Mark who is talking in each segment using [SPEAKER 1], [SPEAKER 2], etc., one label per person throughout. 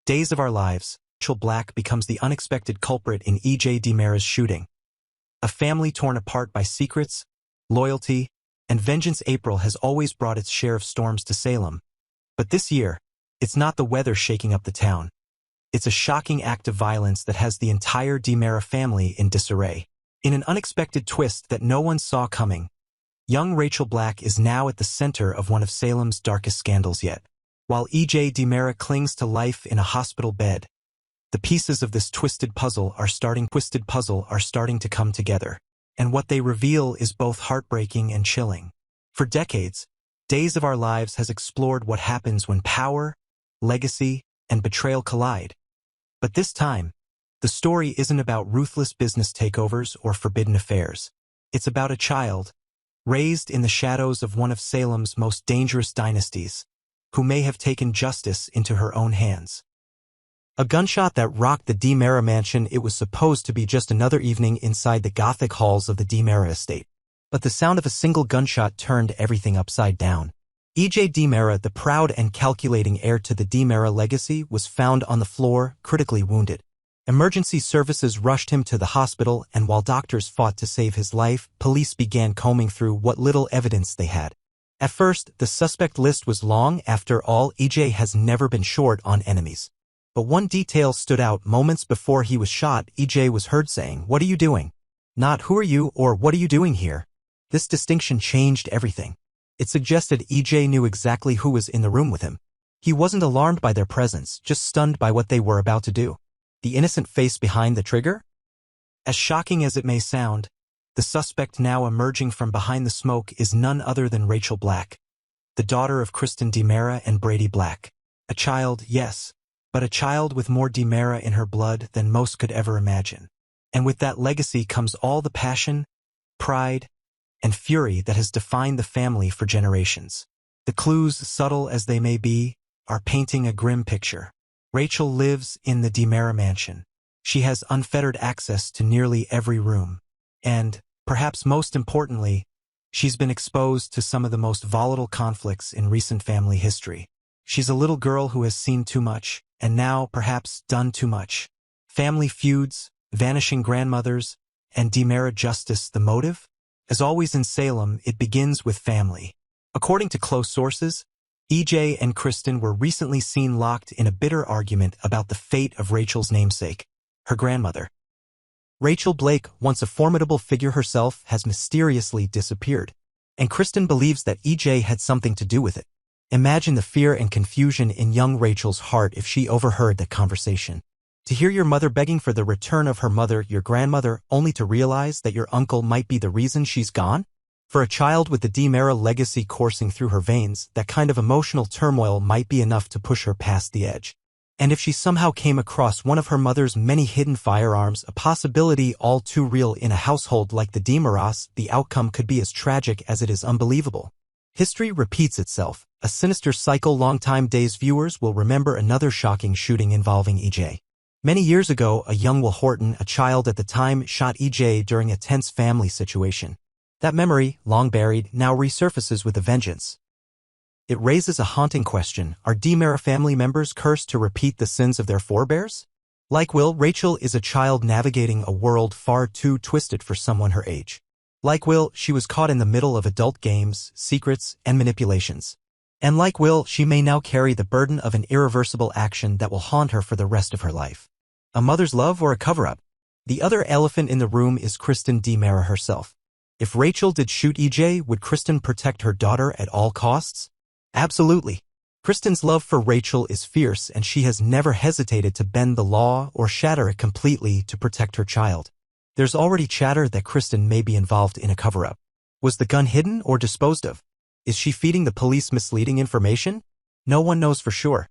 [SPEAKER 1] Days of Our Lives, Brady Black becomes the unexpected culprit in E.J. DiMera's shooting. A family torn apart by secrets, loyalty, and vengeance. April has always brought its share of storms to Salem. But this year, it's not the weather shaking up the town. It's a shocking act of violence that has the entire DiMera family in disarray. In an unexpected twist that no one saw coming, young Rachel Black is now at the center of one of Salem's darkest scandals yet. While E.J. DiMera clings to life in a hospital bed, the pieces of this twisted puzzle are starting to come together. And what they reveal is both heartbreaking and chilling. For decades, Days of Our Lives has explored what happens when power, legacy, and betrayal collide. But this time, the story isn't about ruthless business takeovers or forbidden affairs. It's about a child, raised in the shadows of one of Salem's most dangerous dynasties, who may have taken justice into her own hands. A gunshot that rocked the DiMera mansion. It was supposed to be just another evening inside the Gothic halls of the DiMera estate. But the sound of a single gunshot turned everything upside down. E.J. DiMera, the proud and calculating heir to the DiMera legacy, was found on the floor, critically wounded. Emergency services rushed him to the hospital, and while doctors fought to save his life, police began combing through what little evidence they had. At first, the suspect list was long. After all, E.J. has never been short on enemies. But one detail stood out. Moments before he was shot, E.J. was heard saying, "What are you doing?" Not "Who are you?" or "What are you doing here?" This distinction changed everything. It suggested E.J. knew exactly who was in the room with him. He wasn't alarmed by their presence, just stunned by what they were about to do. The innocent face behind the trigger? As shocking as it may sound, the suspect now emerging from behind the smoke is none other than Rachel Black, the daughter of Kristen DiMera and Brady Black. A child, yes, but a child with more DiMera in her blood than most could ever imagine. And with that legacy comes all the passion, pride, and fury that has defined the family for generations. The clues, subtle as they may be, are painting a grim picture. Rachel lives in the DiMera mansion. She has unfettered access to nearly every room. And, perhaps most importantly, she's been exposed to some of the most volatile conflicts in recent family history. She's a little girl who has seen too much, and now, perhaps, done too much. Family feuds, vanishing grandmothers, and DiMera justice. The motive? As always in Salem, it begins with family. According to close sources, E.J. and Kristen were recently seen locked in a bitter argument about the fate of Rachel's namesake, her grandmother. Rachel Black, once a formidable figure herself, has mysteriously disappeared, and Kristen believes that E.J. had something to do with it. Imagine the fear and confusion in young Rachel's heart if she overheard that conversation. To hear your mother begging for the return of her mother, your grandmother, only to realize that your uncle might be the reason she's gone? For a child with the DiMera legacy coursing through her veins, that kind of emotional turmoil might be enough to push her past the edge. And if she somehow came across one of her mother's many hidden firearms, a possibility all too real in a household like the DiMeras, the outcome could be as tragic as it is unbelievable. History repeats itself, a sinister cycle. Longtime Days viewers will remember another shocking shooting involving E.J. Many years ago, a young Will Horton, a child at the time, shot E.J. during a tense family situation. That memory, long buried, now resurfaces with a vengeance. It raises a haunting question: are DiMera family members cursed to repeat the sins of their forebears? Like Will, Rachel is a child navigating a world far too twisted for someone her age. Like Will, she was caught in the middle of adult games, secrets, and manipulations. And like Will, she may now carry the burden of an irreversible action that will haunt her for the rest of her life. A mother's love or a cover-up? The other elephant in the room is Kristen DiMera herself. If Rachel did shoot E.J., would Kristen protect her daughter at all costs? Absolutely. Kristen's love for Rachel is fierce, and she has never hesitated to bend the law or shatter it completely to protect her child. There's already chatter that Kristen may be involved in a cover-up. Was the gun hidden or disposed of? Is she feeding the police misleading information? No one knows for sure.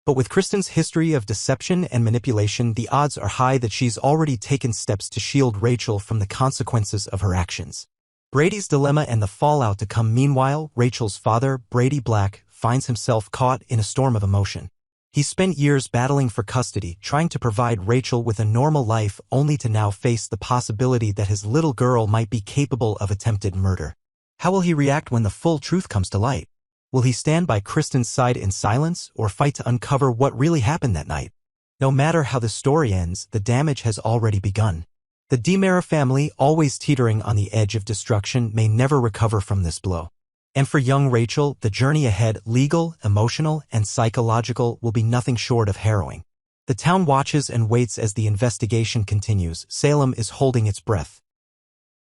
[SPEAKER 1] But with Kristen's history of deception and manipulation, the odds are high that she's already taken steps to shield Rachel from the consequences of her actions. Brady's dilemma and the fallout to come. Meanwhile, Rachel's father, Brady Black, finds himself caught in a storm of emotion. He spent years battling for custody, trying to provide Rachel with a normal life, only to now face the possibility that his little girl might be capable of attempted murder. How will he react when the full truth comes to light? Will he stand by Kristen's side in silence or fight to uncover what really happened that night? No matter how the story ends, the damage has already begun. The DiMera family, always teetering on the edge of destruction, may never recover from this blow. And for young Rachel, the journey ahead, legal, emotional, and psychological, will be nothing short of harrowing. The town watches and waits as the investigation continues. Salem is holding its breath.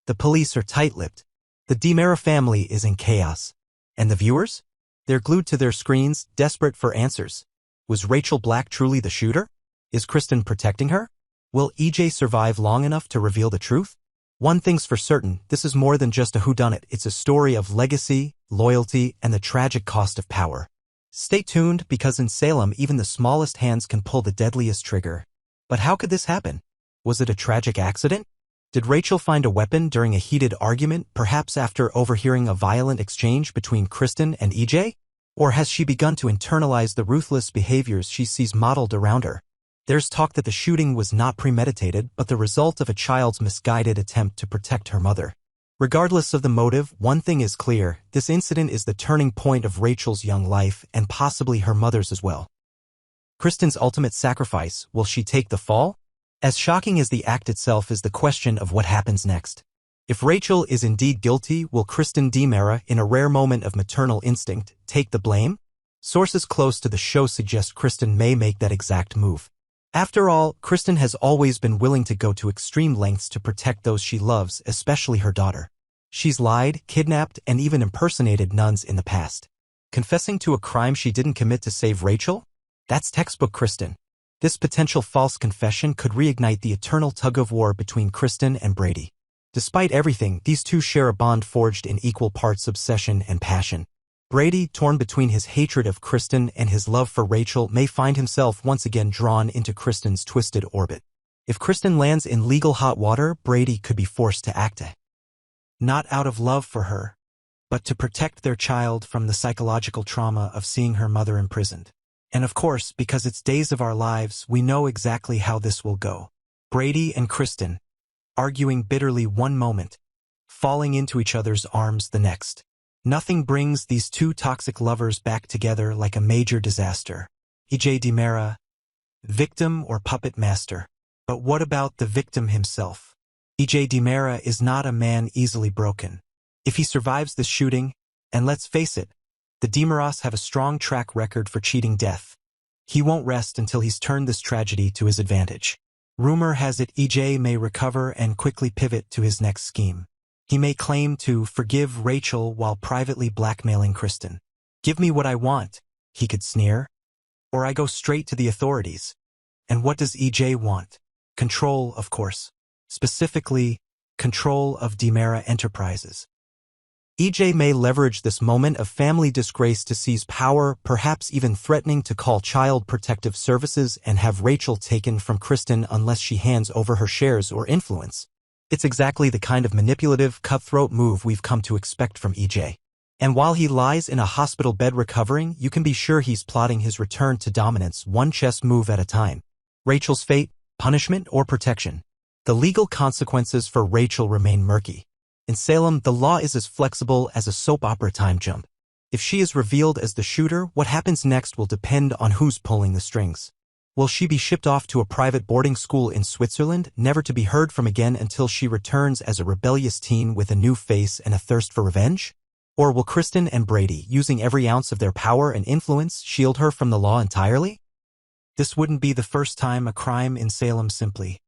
[SPEAKER 1] The police are tight-lipped. The DiMera family is in chaos. And the viewers? They're glued to their screens, desperate for answers. Was Rachel Black truly the shooter? Is Kristen protecting her? Will EJ survive long enough to reveal the truth? One thing's for certain, this is more than just a whodunit. It's a story of legacy, loyalty, and the tragic cost of power. Stay tuned, because in Salem, even the smallest hands can pull the deadliest trigger. But how could this happen? Was it a tragic accident? Did Rachel find a weapon during a heated argument, perhaps after overhearing a violent exchange between Kristen and EJ? Or has she begun to internalize the ruthless behaviors she sees modeled around her? There's talk that the shooting was not premeditated, but the result of a child's misguided attempt to protect her mother. Regardless of the motive, one thing is clear: this incident is the turning point of Rachel's young life, and possibly her mother's as well. Kristen's ultimate sacrifice, will she take the fall? As shocking as the act itself is the question of what happens next. If Rachel is indeed guilty, will Kristen DiMera, in a rare moment of maternal instinct, take the blame? Sources close to the show suggest Kristen may make that exact move. After all, Kristen has always been willing to go to extreme lengths to protect those she loves, especially her daughter. She's lied, kidnapped, and even impersonated nuns in the past. Confessing to a crime she didn't commit to save Rachel? That's textbook Kristen. This potential false confession could reignite the eternal tug-of-war between Kristen and Brady. Despite everything, these two share a bond forged in equal parts obsession and passion. Brady, torn between his hatred of Kristen and his love for Rachel, may find himself once again drawn into Kristen's twisted orbit. If Kristen lands in legal hot water, Brady could be forced to act, not out of love for her, but to protect their child from the psychological trauma of seeing her mother imprisoned. And of course, because it's Days of Our Lives, we know exactly how this will go. Brady and Kristen, arguing bitterly one moment, falling into each other's arms the next. Nothing brings these two toxic lovers back together like a major disaster. EJ DiMera, victim or puppet master? But what about the victim himself? EJ DiMera is not a man easily broken. If he survives this shooting, and let's face it, the DiMeras have a strong track record for cheating death, he won't rest until he's turned this tragedy to his advantage. Rumor has it EJ may recover and quickly pivot to his next scheme. He may claim to forgive Rachel while privately blackmailing Kristen. "Give me what I want," he could sneer. "Or I go straight to the authorities." And what does EJ want? Control, of course. Specifically, control of DiMera Enterprises. EJ may leverage this moment of family disgrace to seize power, perhaps even threatening to call Child Protective Services and have Rachel taken from Kristen unless she hands over her shares or influence. It's exactly the kind of manipulative, cutthroat move we've come to expect from EJ. And while he lies in a hospital bed recovering, you can be sure he's plotting his return to dominance, one chess move at a time. Rachel's fate, punishment, or protection? The legal consequences for Rachel remain murky. In Salem, the law is as flexible as a soap opera time jump. If she is revealed as the shooter, what happens next will depend on who's pulling the strings. Will she be shipped off to a private boarding school in Switzerland, never to be heard from again until she returns as a rebellious teen with a new face and a thirst for revenge? Or will Kristen and Brady, using every ounce of their power and influence, shield her from the law entirely? This wouldn't be the first time a crime in Salem simply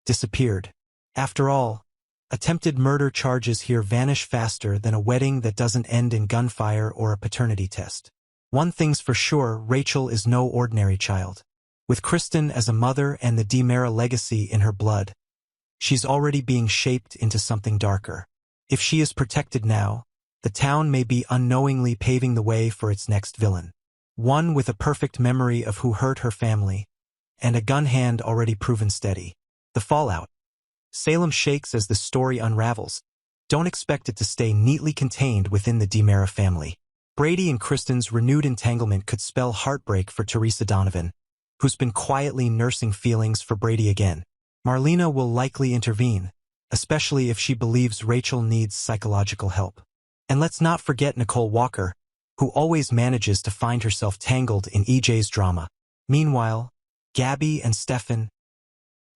[SPEAKER 1] disappeared. After all, attempted murder charges here vanish faster than a wedding that doesn't end in gunfire or a paternity test. One thing's for sure, Rachel is no ordinary child. With Kristen as a mother and the DiMera legacy in her blood, she's already being shaped into something darker. If she is protected now, the town may be unknowingly paving the way for its next villain. One with a perfect memory of who hurt her family, and a gun hand already proven steady. The fallout. Salem shakes as the story unravels. Don't expect it to stay neatly contained within the DiMera family. Brady and Kristen's renewed entanglement could spell heartbreak for Teresa Donovan, who's been quietly nursing feelings for Brady again. Marlena will likely intervene, especially if she believes Rachel needs psychological help. And let's not forget Nicole Walker, who always manages to find herself tangled in EJ's drama. Meanwhile, Gabby and Stefan,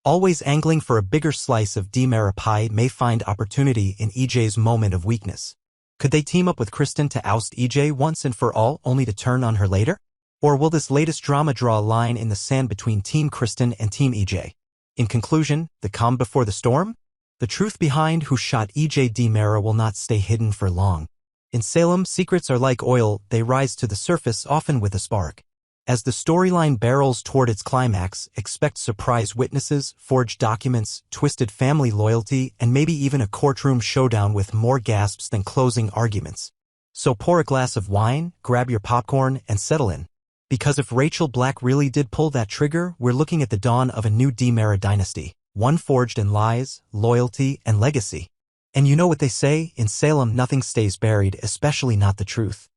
[SPEAKER 1] always angling for a bigger slice of DiMera pie, may find opportunity in EJ's moment of weakness. Could they team up with Kristen to oust EJ once and for all, only to turn on her later? Or will this latest drama draw a line in the sand between Team Kristen and Team EJ? In conclusion, the calm before the storm? The truth behind who shot EJ DiMera will not stay hidden for long. In Salem, secrets are like oil, they rise to the surface, often with a spark. As the storyline barrels toward its climax, expect surprise witnesses, forged documents, twisted family loyalty, and maybe even a courtroom showdown with more gasps than closing arguments. So pour a glass of wine, grab your popcorn, and settle in. Because if Rachel Black really did pull that trigger, we're looking at the dawn of a new DiMera dynasty, one forged in lies, loyalty, and legacy. And you know what they say, in Salem nothing stays buried, especially not the truth.